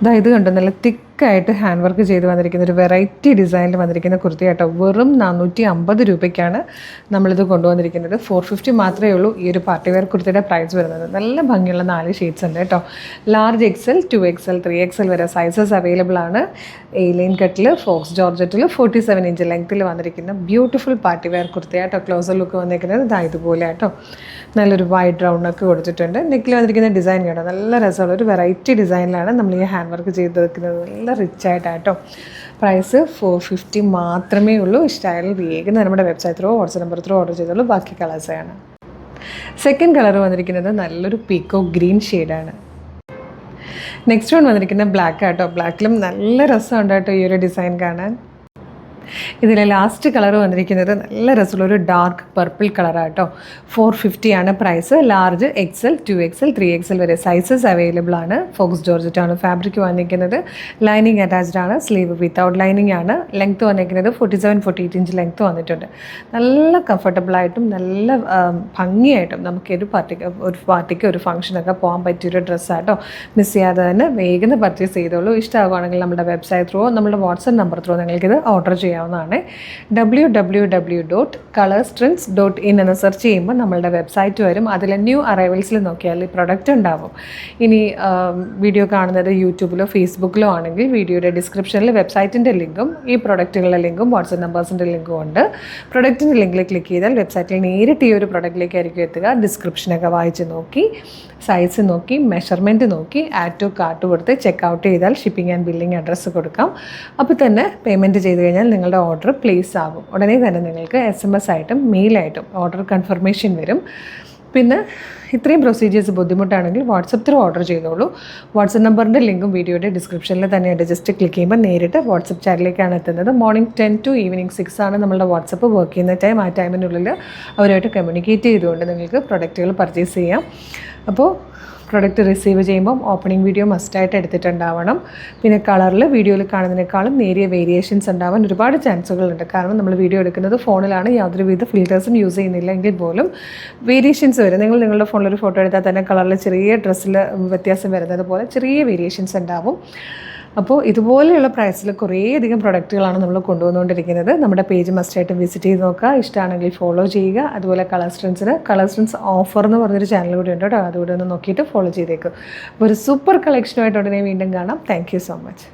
ഇത് കണ്ടോ, നല്ല തിക്കായിട്ട് ഹാൻഡ് വർക്ക് ചെയ്ത് വന്നിരിക്കുന്ന ഒരു വെറൈറ്റി ഡിസൈനിൽ വന്നിരിക്കുന്ന കുർത്തി കേട്ടോ. വെറും 450 രൂപയ്ക്കാണ് നമ്മളിത് കൊണ്ടുവന്നിരിക്കുന്നത്. 450 മാത്രമേ ഉള്ളൂ ഈ ഒരു പാർട്ടി വെയർ കുർത്തിയുടെ പ്രൈസ് വരുന്നത്. നല്ല ഭംഗിയുള്ള 4 ഷെയ്ഡ്സ് ഉണ്ട് കേട്ടോ. ലാർജ് XL, 2XL, 3XL വരെ സൈസസ് അവൈലബിൾ ആണ്. എയിലൈൻ കട്ടിൽ, ഫോക്സ് ജോർജറ്റിൽ 47 ഇഞ്ച് ലെങ്ത്തിൽ വന്നിരിക്കുന്ന ബ്യൂട്ടിഫുൾ പാർട്ടി വെയർ കുർത്തിയാട്ടോ. ക്ലോസർ ലുക്ക് വന്നിരിക്കുന്നത് ഇതുപോലെ ആട്ടോ. നല്ലൊരു വൈഡ് റൗണ്ടൊക്കെ കൊടുത്തിട്ടുണ്ട്. നെക്കിൽ വന്നിരിക്കുന്ന ഡിസൈൻ കേട്ടോ, നല്ല രസമുള്ള ഒരു വെറൈറ്റി ഡിസൈനിലാണ് നമ്മൾ ഈ ഹാൻഡ് വർക്ക് ചെയ്ത് വെക്കുന്നത്. നല്ല റിച്ച് ആയിട്ടാട്ടോ. പ്രൈസ് 450 മാത്രമേ ഉള്ളൂ. ഇഷ്ടമായാലും വേഗം നമ്മുടെ website through, WhatsApp number through order ചെയ്തോളൂ. ബാക്കി കളേഴ്സാണ്. സെക്കൻഡ് കളർ വന്നിരിക്കുന്നത് നല്ലൊരു പീക്കോ ഗ്രീൻ ഷെയ്ഡാണ്. നെക്സ്റ്റ് വൺ വന്നിരിക്കുന്നത് ബ്ലാക്ക് ആട്ടോ. ബ്ലാക്കിലും നല്ല രസമുണ്ട് കേട്ടോ ഈ ഒരു ഡിസൈൻ കാണാൻ. ഇതിലെ ലാസ്റ്റ് കളർ വന്നിരിക്കുന്നത് നല്ല രസമുള്ള ഒരു ഡാർക്ക് പർപ്പിൾ കളറാട്ടോ. 450 ആണ് price. Large XL, 2XL, 3XL വരെ സൈസസ് അവൈലബിൾ ആണ്. ഫോക്സ് ജോർജറ്റാണ് ഫാബ്രിക് വന്നിരിക്കുന്നത്. ലൈനിങ് അറ്റാച്ച്ഡ് ആണ്. സ്ലീവ് വിത്തൗട്ട് ലൈനിങ് ആണ്. ലെങ്ത്ത് വന്നിരിക്കുന്നത് 47-48 ഇഞ്ച് ലെങ്ത്ത് വന്നിട്ടുണ്ട്. നല്ല കംഫർട്ടബിളായിട്ടും നല്ല ഭംഗിയായിട്ടും നമുക്ക് ഒരു പാർട്ടിക്ക് ഒരു ഫംഗ്ഷനൊക്കെ പോകാൻ പറ്റിയൊരു ഡ്രസ്സാട്ടോ. മിസ് ചെയ്യാതെ തന്നെ വേഗം പർച്ചേസ് ചെയ്തോളൂ. ഇഷ്ടമാകുകയാണെങ്കിൽ നമ്മുടെ വെബ്സൈറ്റ് ത്രൂ, നമ്മുടെ വാട്സ്ആപ്പ് നമ്പർ ത്രൂ നിങ്ങൾക്കിത് ഓർഡർ ചെയ്യാവുന്നതാണ്. www.colorstrends.in എന്ന് സെർച്ച് ചെയ്യുമ്പോൾ നമ്മളുടെ വെബ്സൈറ്റ് വരും. അതിൽ ന്യൂ അറൈവൽസിൽ നോക്കിയാൽ ഈ പ്രൊഡക്റ്റ് ഉണ്ടാവും. ഇനി വീഡിയോ കാണുന്നത് യൂട്യൂബിലോ ഫേസ്ബുക്കിലോ ആണെങ്കിൽ വീഡിയോയുടെ ഡിസ്ക്രിപ്ഷനിൽ വെബ്സൈറ്റിൻ്റെ ലിങ്കും ഈ പ്രൊഡക്റ്റുകളുടെ ലിങ്കും വാട്സ്ആപ്പ് നമ്പേഴ്സിൻ്റെ ലിങ്കും ഉണ്ട്. പ്രൊഡക്റ്റിൻ്റെ ലിങ്കിൽ ക്ലിക്ക് ചെയ്താൽ വെബ്സൈറ്റിൽ നേരിട്ട് ഈ ഒരു പ്രൊഡക്റ്റിലേക്കായിരിക്കും എത്തുക. ഡിസ്ക്രിപ്ഷനൊക്കെ വായിച്ച് നോക്കി, സൈസ് നോക്കി, മെഷർമെൻറ്റ് നോക്കി, ആഡ് ടു കാർട്ട് കൊടുത്ത് ചെക്ക് ഔട്ട് ചെയ്താൽ ഷിപ്പിംഗ് ആൻഡ് ബില്ലിംഗ് അഡ്രസ്സ് കൊടുക്കാം. അപ്പോൾ തന്നെ പേയ്മെൻറ്റ് ചെയ്ത് കഴിഞ്ഞാൽ നിങ്ങളുടെ ഓർഡർ പ്ലേസ് ആകും. ഉടനെ തന്നെ നിങ്ങൾക്ക് SMS ആയിട്ടും മെയിലായിട്ടും ഓർഡർ കൺഫർമേഷൻ വരും. പിന്നെ ഇത്രയും പ്രൊസീജിയേഴ്സ് ബുദ്ധിമുട്ടാണെങ്കിൽ വാട്സപ്പ് ത്രൂ ഓർഡർ ചെയ്തോളൂ. വാട്സപ്പ് നമ്പറിൻ്റെ ലിങ്കും വീഡിയോയുടെ ഡിസ്ക്രിപ്ഷനിൽ തന്നെയുണ്ട്. ജസ്റ്റ് ക്ലിക്ക് ചെയ്യുമ്പോൾ നേരിട്ട് വാട്സപ്പ് ചാറ്റിലേക്കാണ് എത്തുന്നത്. മോർണിംഗ് 10 to ഈവനിങ് 6 ആണ് നമ്മളുടെ വാട്സപ്പ് വർക്ക് ചെയ്യുന്ന ടൈം. ആ ടൈമിനുള്ളിൽ അവരുമായിട്ട് കമ്മ്യൂണിക്കേറ്റ് ചെയ്തുകൊണ്ട് നിങ്ങൾക്ക് പ്രൊഡക്റ്റുകൾ പർച്ചേസ് ചെയ്യാം. അപ്പോൾ പ്രൊഡക്റ്റ് റിസീവ് ചെയ്യുമ്പം ഓപ്പണിംഗ് വീഡിയോ മസ്റ്റായിട്ട് എടുത്തിട്ടുണ്ടാവണം. പിന്നെ കളറിൽ വീഡിയോയിൽ കാണുന്നതിനേക്കാളും നേരിയ വേരിയേഷൻസ് ഉണ്ടാവാൻ ഒരുപാട് ചാൻസുകളുണ്ട്. കാരണം നമ്മൾ വീഡിയോ എടുക്കുന്നത് ഫോണിലാണ്, യാതൊരുവിധ ഫിൽറ്റേഴ്സും യൂസ് ചെയ്യുന്നില്ല. എങ്കിൽ പോലും വേരിയേഷൻസ് വരും. നിങ്ങളുടെ ഫോണിൽ ഒരു ഫോട്ടോ എടുത്താൽ തന്നെ കളറിൽ ചെറിയ ഡ്രസ്സിൽ വ്യത്യാസം വരുന്നത് പോലെ ചെറിയ വേരിയേഷൻസ് ഉണ്ടാവും. അപ്പോൾ ഇതുപോലെയുള്ള പ്രൈസിൽ കുറേയധികം പ്രൊഡക്റ്റുകളാണ് നമ്മൾ കൊണ്ടുവന്നുകൊണ്ടിരിക്കുന്നത്. നമ്മുടെ പേജ് മസ്റ്റായിട്ട് വിസിറ്റ് ചെയ്ത് നോക്കുക. ഇഷ്ടമാണെങ്കിൽ ഫോളോ ചെയ്യുക. അതുപോലെ കളർ സ്ട്രെൻസ് ഓഫർ എന്ന് പറഞ്ഞൊരു ചാനൽ കൂടി ഉണ്ട് കേട്ടോ. അതുകൂടെ ഒന്ന് നോക്കിയിട്ട് ഫോളോ ചെയ്തേക്കും. അപ്പോൾ ഒരു സൂപ്പർ കളക്ഷനുമായിട്ട് ഉടനെ വീണ്ടും കാണാം. Thank you so much.